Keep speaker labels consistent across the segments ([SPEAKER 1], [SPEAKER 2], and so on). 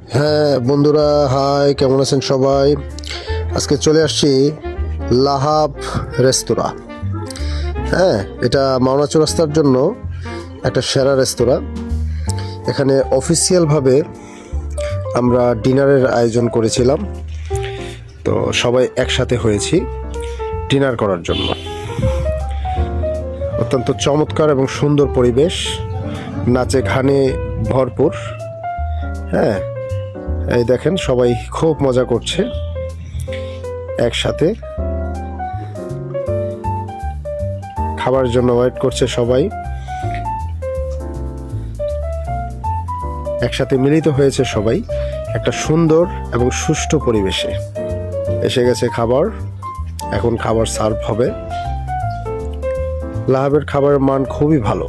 [SPEAKER 1] হ্যাঁ বন্ধুরা, হাই, কেমন আছেন সবাই? আজকে চলে আসছি লাহাব রেস্তোরাঁ। হ্যাঁ, এটা মাওনা চৌরাস্তার জন্য একটা সেরা রেস্তোরাঁ। এখানে অফিসিয়ালভাবে আমরা ডিনারের আয়োজন করেছিলাম, তো সবাই একসাথে হয়েছি ডিনার করার জন্য। অত্যন্ত চমৎকার এবং সুন্দর পরিবেশ, নাচে গানে ভরপুর। হ্যাঁ, এই দেখেন সবাই খুব মজা করছে একসাথে, খাবার জন্য ওয়েট করছে সবাই। একসাথে মিলিত হয়েছে সবাই একটা সুন্দর এবং সুষ্ঠু পরিবেশে। এসে গেছে খাবার, এখন খাবার সার্ভ হবে। লাহাবের খাবারের মান খুবই ভালো,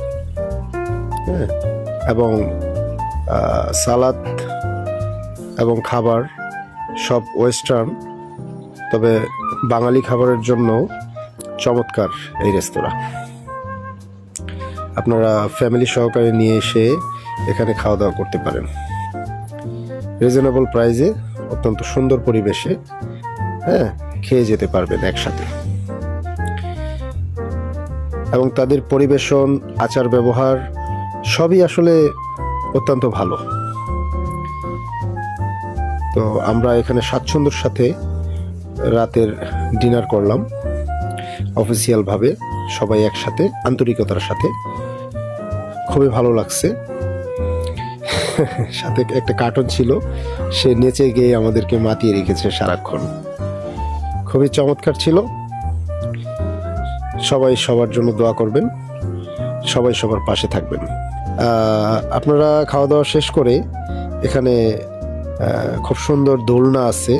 [SPEAKER 1] হ্যাঁ, এবং সালাদ এবং খাবার সব ওয়েস্টার্ন, তবে বাঙালি খাবারের জন্য চমৎকার এই রেস্তোরাঁ। আপনারা ফ্যামিলি সহকারে নিয়ে এসে এখানে খাওয়া দাওয়া করতে পারেন রিজনেবল প্রাইসে, অত্যন্ত সুন্দর পরিবেশে। হ্যাঁ, খেয়ে যেতে পারবেন একসাথে। এবং তাদের পরিবেশন, আচার ব্যবহার সবই আসলে অত্যন্ত ভালো। তো আমরা এখানে স্বাচ্ছন্দ্যের সাথে রাতের ডিনার করলাম অফিসিয়ালভাবে, সবাই একসাথে আন্তরিকতার সাথে। খুবই ভালো লাগছে। সাথে একটা কার্টুন ছিল, সে নেচে গিয়ে আমাদেরকে মাতিয়ে রেখেছে সারাক্ষণ। খুবই চমৎকার ছিল। সবাই সবার জন্য দোয়া করবেন, সবাই সবার পাশে থাকবেন। আপনারা খাওয়া দাওয়া শেষ করে এখানে খুব সুন্দর দোলনা আছে।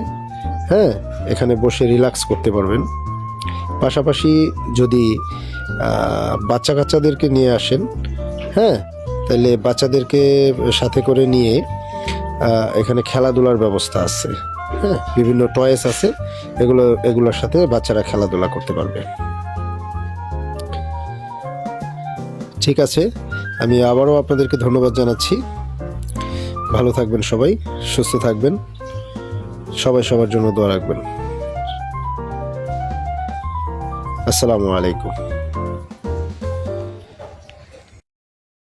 [SPEAKER 1] হ্যাঁ, এখানে বসে রিল্যাক্স করতে পারবেন। পাশাপাশি যদি বাচ্চা কাচ্চাদেরকে নিয়ে আসেন, হ্যাঁ, তাহলে বাচ্চাদেরকে সাথে করে নিয়ে এখানে খেলাধুলার ব্যবস্থা আছে। হ্যাঁ, বিভিন্ন টয়েস আছে, এগুলোর সাথে বাচ্চারা খেলাধুলা করতে পারবে। ঠিক আছে, আমি আবারও আপনাদেরকে ধন্যবাদ জানাচ্ছি। ভালো থাকবেন সবাই, সুস্থ থাকবেন, সবাই সবার জন্য দোয়া রাখবেন। আসসালামু আলাইকুম।